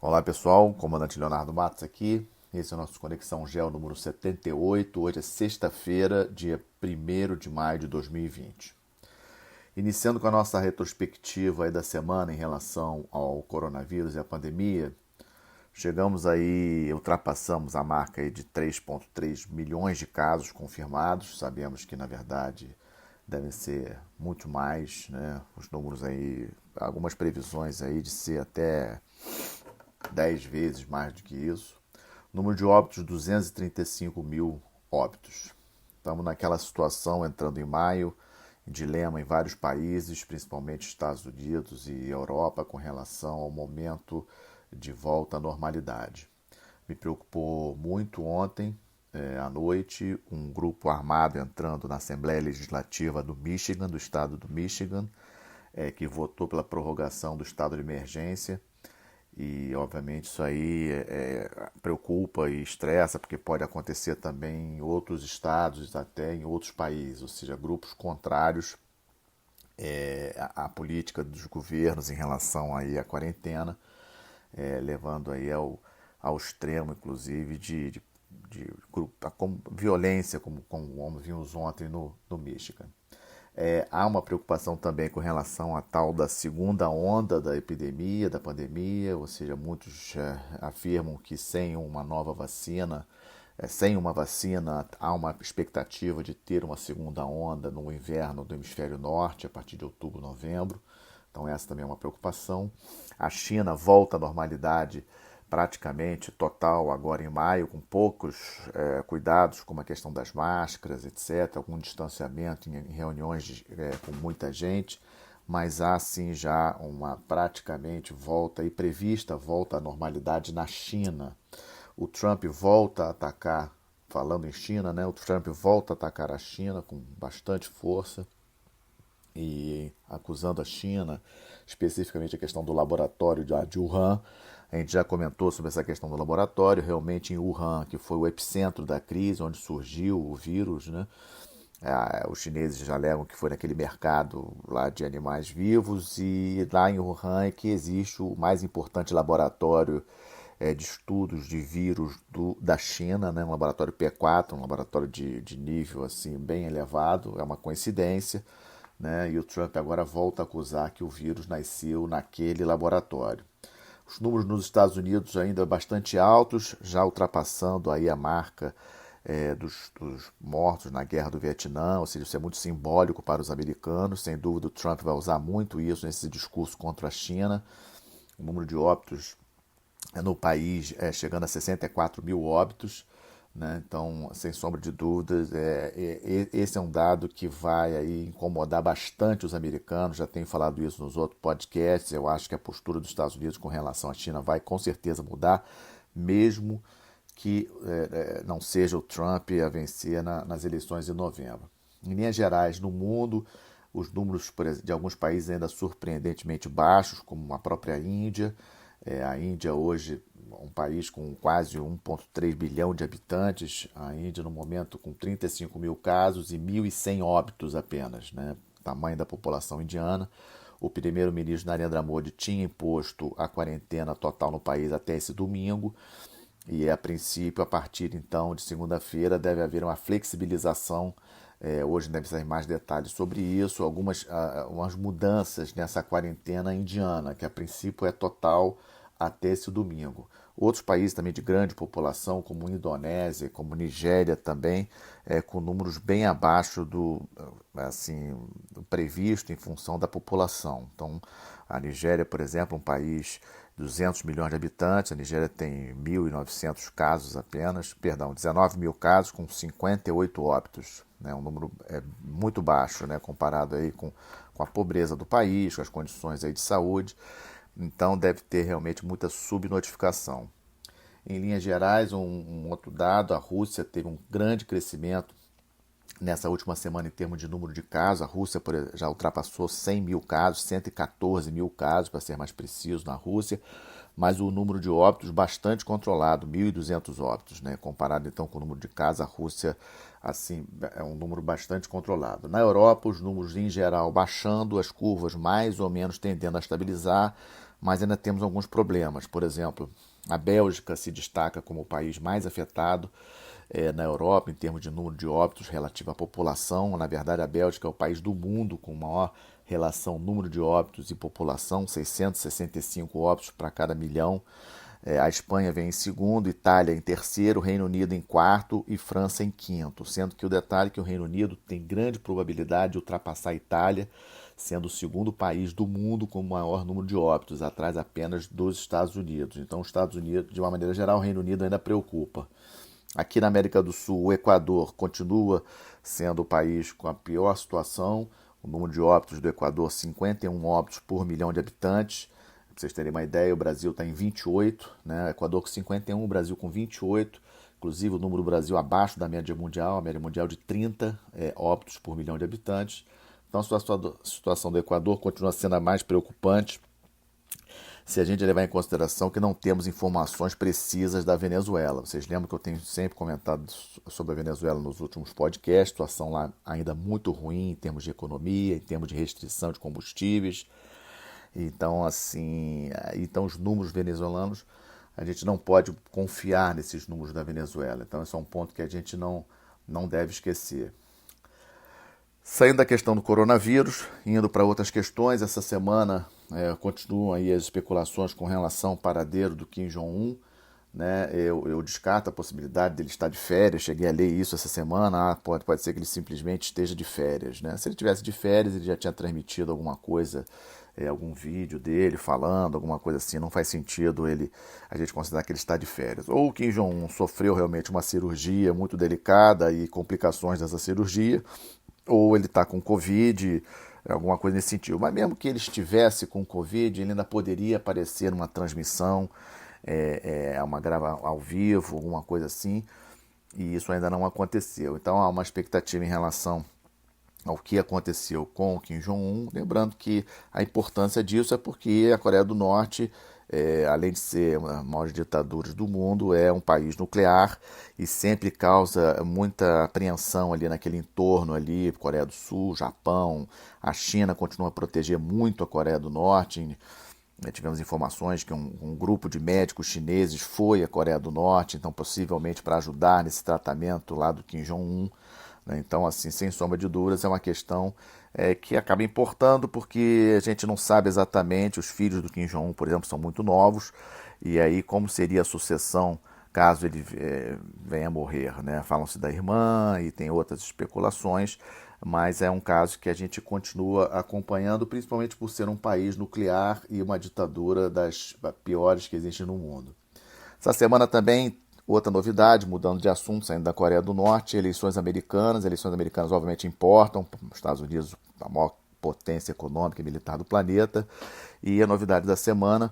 Olá pessoal, comandante Leonardo Matos aqui. Esse é o nosso Conexão Gel número 78. Hoje é sexta-feira, dia 1º de maio de 2020. Iniciando com a nossa retrospectiva aí da semana em relação ao coronavírus e à pandemia, ultrapassamos a marca aí de 3,3 milhões de casos confirmados. Sabemos que na verdade devem ser muito mais, né? Os números aí, algumas previsões aí de ser até 10 vezes mais do que isso. Número de óbitos, 235 mil óbitos. Estamos naquela situação entrando em maio, dilema em vários países, principalmente Estados Unidos e Europa, com relação ao momento de volta à normalidade. Me preocupou muito ontem, à noite, um grupo armado entrando na Assembleia Legislativa do Michigan, do estado do Michigan, que votou pela prorrogação do estado de emergência. E, obviamente, isso aí preocupa e estressa, porque pode acontecer também em outros estados, até em outros países, ou seja, grupos contrários à política dos governos em relação aí à quarentena, levando aí ao extremo, inclusive, de violência, como vimos ontem no Michigan. Há uma preocupação também com relação à tal da segunda onda da epidemia, da pandemia, ou seja, muitos afirmam que sem uma vacina, há uma expectativa de ter uma segunda onda no inverno do hemisfério norte, a partir de outubro, novembro. Então essa também é uma preocupação. A China volta à normalidade praticamente total agora em maio, com poucos cuidados, como a questão das máscaras, etc., algum distanciamento em reuniões com muita gente, mas há sim já uma praticamente volta e prevista volta à normalidade na China. O Trump volta a atacar, falando em China, né? O Trump volta a atacar a China com bastante força e acusando a China, especificamente a questão do laboratório de Wuhan. A gente já comentou sobre essa questão do laboratório, realmente em Wuhan, que foi o epicentro da crise, onde surgiu o vírus, né? Os chineses já alegam que foi naquele mercado lá de animais vivos, e lá em Wuhan é que existe o mais importante laboratório de estudos de vírus da China, né? Um laboratório P4, um laboratório de nível assim bem elevado, é uma coincidência, né? E o Trump agora volta a acusar que o vírus nasceu naquele laboratório. Os números nos Estados Unidos ainda bastante altos, já ultrapassando aí a marca dos mortos na guerra do Vietnã, ou seja, isso é muito simbólico para os americanos. Sem dúvida, o Trump vai usar muito isso nesse discurso contra a China. O número de óbitos no país chegando a 64 mil óbitos. Né? Então, sem sombra de dúvidas, esse é um dado que vai aí incomodar bastante os americanos. Já tenho falado isso nos outros podcasts. Eu acho que a postura dos Estados Unidos com relação à China vai com certeza mudar, mesmo que não seja o Trump a vencer nas eleições de novembro. Em linhas gerais, no mundo, os números de alguns países ainda surpreendentemente baixos, como a própria Índia. A Índia hoje, um país com quase 1,3 bilhão de habitantes, a Índia no momento com 35 mil casos e 1.100 óbitos apenas, né? Tamanho da população indiana. O primeiro-ministro Narendra Modi tinha imposto a quarentena total no país até esse domingo, e a princípio, a partir então de segunda-feira, deve haver uma flexibilização. Hoje deve sair mais detalhes sobre isso, algumas mudanças nessa quarentena indiana, que a princípio é total até esse domingo. Outros países também de grande população, como Indonésia, como Nigéria também, com números bem abaixo do previsto em função da população. Então, a Nigéria, por exemplo, um país de 200 milhões de habitantes, a Nigéria tem 1.900 casos apenas, 19 mil casos com 58 óbitos. Né, um número muito baixo, né, comparado aí com a pobreza do país, com as condições aí de saúde. Então deve ter realmente muita subnotificação. Em linhas gerais, um outro dado, a Rússia teve um grande crescimento nessa última semana em termos de número de casos. A Rússia já ultrapassou 100 mil casos, 114 mil casos, para ser mais preciso, na Rússia, mas o número de óbitos bastante controlado, 1.200 óbitos, né? Comparado então com o número de casos, a Rússia assim é um número bastante controlado. Na Europa, os números em geral baixando, as curvas mais ou menos tendendo a estabilizar, mas ainda temos alguns problemas. Por exemplo, a Bélgica se destaca como o país mais afetado na Europa em termos de número de óbitos relativo à população. Na verdade, a Bélgica é o país do mundo com maior relação número de óbitos e população, 665 óbitos para cada milhão. A Espanha vem em segundo, Itália em terceiro, Reino Unido em quarto e França em quinto. Sendo que o detalhe é que o Reino Unido tem grande probabilidade de ultrapassar a Itália, sendo o segundo país do mundo com o maior número de óbitos, atrás apenas dos Estados Unidos. Então, os Estados Unidos, de uma maneira geral, o Reino Unido ainda preocupa. Aqui na América do Sul, o Equador continua sendo o país com a pior situação. O número de óbitos do Equador, 51 óbitos por milhão de habitantes. Para vocês terem uma ideia, o Brasil está em 28, né? O Equador com 51, o Brasil com 28. Inclusive, o número do Brasil abaixo da média mundial, a média mundial de 30 óbitos por milhão de habitantes. Então, a situação do Equador continua sendo a mais preocupante se a gente levar em consideração que não temos informações precisas da Venezuela. Vocês lembram que eu tenho sempre comentado sobre a Venezuela nos últimos podcasts, situação lá ainda muito ruim em termos de economia, em termos de restrição de combustíveis. Então, assim, os números venezuelanos, a gente não pode confiar nesses números da Venezuela. Então, esse é um ponto que a gente não deve esquecer. Saindo da questão do coronavírus, indo para outras questões, essa semana continuam aí as especulações com relação ao paradeiro do Kim Jong-un. Né? Eu descarto a possibilidade dele estar de férias, cheguei a ler isso essa semana, pode ser que ele simplesmente esteja de férias. Né? Se ele estivesse de férias, ele já tinha transmitido alguma coisa, algum vídeo dele falando, alguma coisa assim, não faz sentido a gente considerar que ele está de férias. Ou o Kim Jong-un sofreu realmente uma cirurgia muito delicada e complicações dessa cirurgia, ou ele está com Covid, alguma coisa nesse sentido. Mas mesmo que ele estivesse com Covid, ele ainda poderia aparecer numa transmissão, uma grava ao vivo, alguma coisa assim, e isso ainda não aconteceu. Então há uma expectativa em relação ao que aconteceu com o Kim Jong-un, lembrando que a importância disso é porque a Coreia do Norte, além de ser uma das maiores ditaduras do mundo, é um país nuclear e sempre causa muita apreensão ali naquele entorno ali, Coreia do Sul, Japão, a China continua a proteger muito a Coreia do Norte. Tivemos informações que um grupo de médicos chineses foi à Coreia do Norte, então possivelmente para ajudar nesse tratamento lá do Kim Jong-un. Então, assim, sem sombra de dúvidas, é uma questão que acaba importando porque a gente não sabe exatamente, os filhos do Kim Jong-un, por exemplo, são muito novos, e aí como seria a sucessão caso ele venha a morrer, né? Falam-se da irmã e tem outras especulações, mas é um caso que a gente continua acompanhando, principalmente por ser um país nuclear e uma ditadura das piores que existem no mundo. Essa semana também, outra novidade, mudando de assunto, saindo da Coreia do Norte, eleições americanas. Eleições americanas obviamente importam, os Estados Unidos, a maior potência econômica e militar do planeta. E a novidade da semana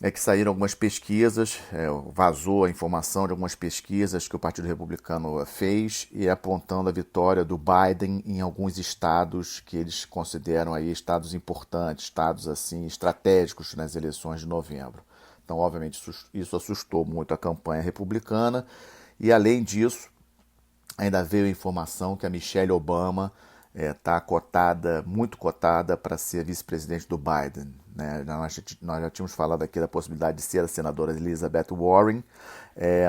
é que saíram algumas pesquisas, vazou a informação de algumas pesquisas que o Partido Republicano fez e apontando a vitória do Biden em alguns estados que eles consideram aí estados importantes, estados assim estratégicos nas eleições de novembro. Então, obviamente, isso assustou muito a campanha republicana e, além disso, ainda veio a informação que a Michelle Obama está muito cotada para ser vice-presidente do Biden. Né? Nós já tínhamos falado aqui da possibilidade de ser a senadora Elizabeth Warren,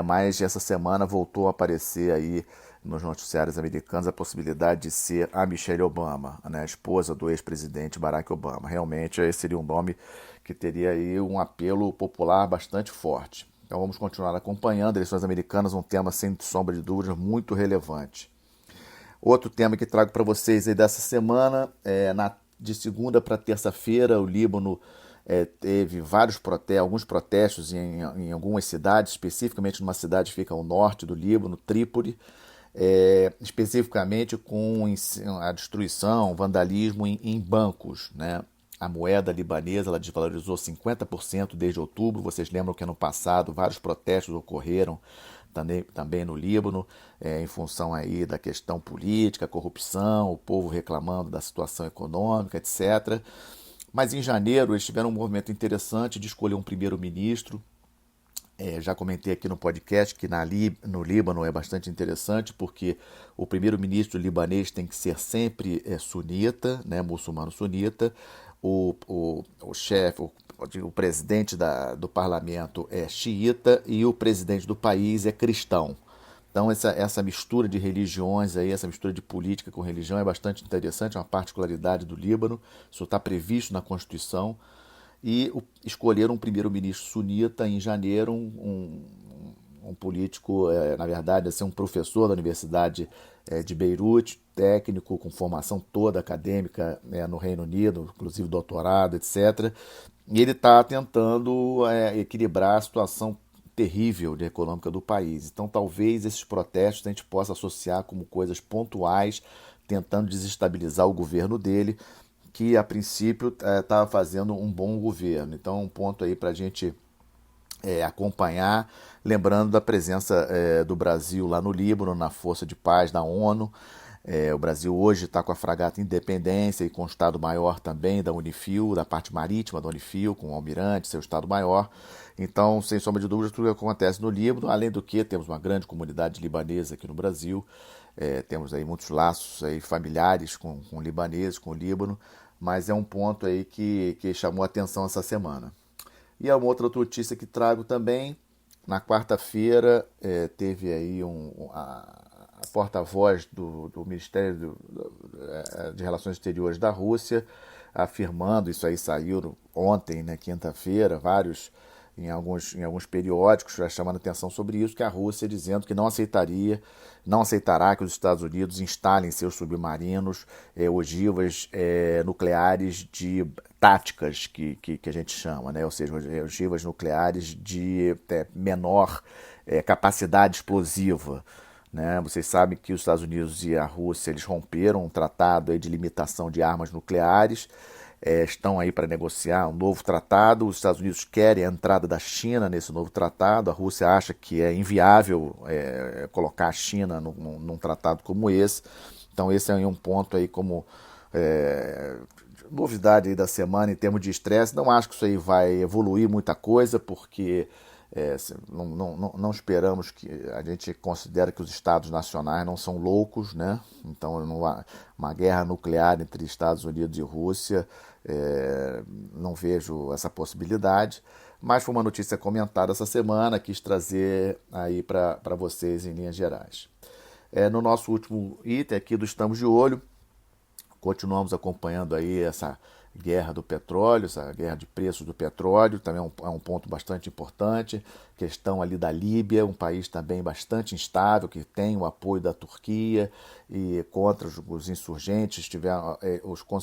mas essa semana voltou a aparecer aí nos noticiários americanos a possibilidade de ser a Michelle Obama, né? A esposa do ex-presidente Barack Obama. Realmente esse seria um nome que teria aí um apelo popular bastante forte. Então vamos continuar acompanhando eleições americanas, um tema sem sombra de dúvidas muito relevante. Outro tema que trago para vocês aí dessa semana, de segunda para terça-feira, o Líbano teve alguns protestos em algumas cidades, especificamente numa cidade que fica ao norte do Líbano, Trípoli, especificamente com a destruição, vandalismo em bancos, né? A moeda libanesa ela desvalorizou 50% desde outubro. Vocês lembram que ano passado vários protestos ocorreram também no Líbano, em função aí da questão política, corrupção, o povo reclamando da situação econômica, etc. Mas em janeiro eles tiveram um movimento interessante de escolher um primeiro-ministro. Já comentei aqui no podcast que no Líbano é bastante interessante porque o primeiro-ministro libanês tem que ser sempre sunita, né, muçulmano sunita. o chefe, o presidente do parlamento é xiita e o presidente do país é cristão. Então essa mistura de religiões aí, essa mistura de política com religião é bastante interessante, é uma particularidade do Líbano. Isso está previsto na Constituição. E escolheram um primeiro-ministro sunita em janeiro, um político, na verdade, assim, um professor da Universidade de Beirute, técnico com formação toda acadêmica no Reino Unido, inclusive doutorado, etc. E ele está tentando equilibrar a situação terrível econômica do país. Então, talvez esses protestos a gente possa associar como coisas pontuais, tentando desestabilizar o governo dele, que a princípio estava fazendo um bom governo. Então, um ponto aí para a gente acompanhar, lembrando da presença do Brasil lá no Líbano, na Força de Paz da ONU. O Brasil hoje está com a fragata Independência e com o Estado-Maior também da Unifil, da parte marítima da Unifil, com o almirante, seu Estado-Maior. Então, sem sombra de dúvidas, tudo que acontece no Líbano, além do que temos uma grande comunidade libanesa aqui no Brasil, temos aí muitos laços aí familiares com libaneses, com o Líbano, mas é um ponto aí que chamou a atenção essa semana. E uma outra notícia que trago também, na quarta-feira teve aí a porta-voz do Ministério de Relações Exteriores da Rússia afirmando, isso aí saiu ontem, né, quinta-feira, em alguns periódicos já chamando atenção sobre isso, que a Rússia dizendo que não aceitará que os Estados Unidos instalem seus submarinos ogivas nucleares de táticas, que a gente chama, né? Ou seja, ogivas nucleares de menor capacidade explosiva. Né? Vocês sabem que os Estados Unidos e a Rússia eles romperam um tratado aí de limitação de armas nucleares, estão aí para negociar um novo tratado. Os Estados Unidos querem a entrada da China nesse novo tratado. A Rússia acha que é inviável colocar a China num tratado como esse. Então esse é um ponto aí como novidade aí da semana em termos de estresse. Não acho que isso aí vai evoluir muita coisa, porque não esperamos que a gente considera que os estados nacionais não são loucos, né? Então uma guerra nuclear entre Estados Unidos e Rússia, não vejo essa possibilidade, mas foi uma notícia comentada essa semana, quis trazer aí para vocês em linhas gerais. No nosso último item aqui do Estamos de Olho, continuamos acompanhando aí essa guerra do petróleo, essa guerra de preços do petróleo, também é um ponto bastante importante. Questão ali da Líbia, um país também bastante instável, que tem o apoio da Turquia e contra os insurgentes.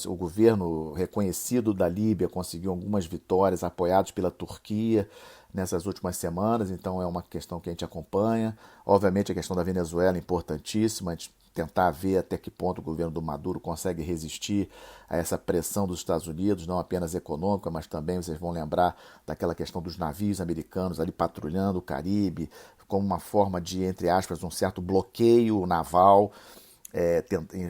O governo reconhecido da Líbia conseguiu algumas vitórias apoiados pela Turquia nessas últimas semanas, então é uma questão que a gente acompanha. Obviamente a questão da Venezuela é importantíssima, a gente tentar ver até que ponto o governo do Maduro consegue resistir a essa pressão dos Estados Unidos, não apenas econômica, mas também vocês vão lembrar daquela questão dos navios americanos ali patrulhando o Caribe, como uma forma de, entre aspas, um certo bloqueio naval,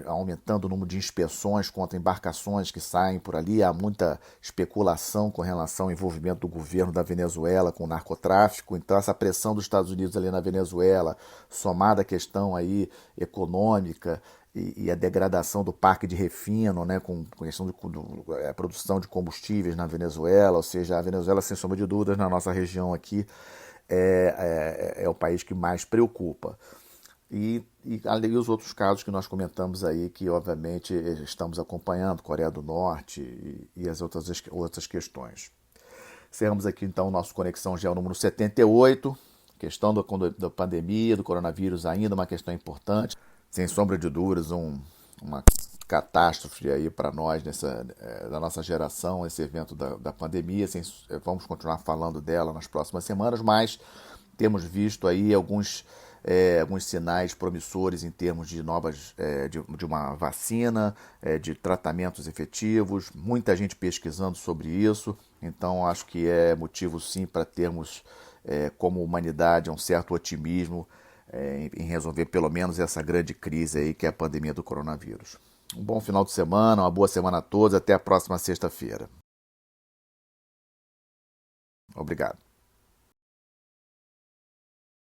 aumentando o número de inspeções contra embarcações que saem por ali. Há muita especulação com relação ao envolvimento do governo da Venezuela com o narcotráfico. Então essa pressão dos Estados Unidos ali na Venezuela, somada à questão aí econômica e a degradação do parque de refino, né, com a questão da produção de combustíveis na Venezuela, ou seja, a Venezuela, sem sombra de dúvidas, na nossa região aqui, é o país que mais preocupa. E os outros casos que nós comentamos aí, que obviamente estamos acompanhando, Coreia do Norte e as outras questões. Encerramos aqui então o nosso Conexão Geo número 78, questão da pandemia, do coronavírus ainda, uma questão importante, sem sombra de dúvidas, uma catástrofe aí para nós, da nossa geração, esse evento da pandemia. Vamos continuar falando dela nas próximas semanas, mas temos visto aí alguns sinais promissores em termos de de uma vacina, de tratamentos efetivos, muita gente pesquisando sobre isso. Então acho que é motivo sim para termos como humanidade um certo otimismo em resolver pelo menos essa grande crise aí que é a pandemia do coronavírus. Um bom final de semana, uma boa semana a todos, até a próxima sexta-feira. Obrigado.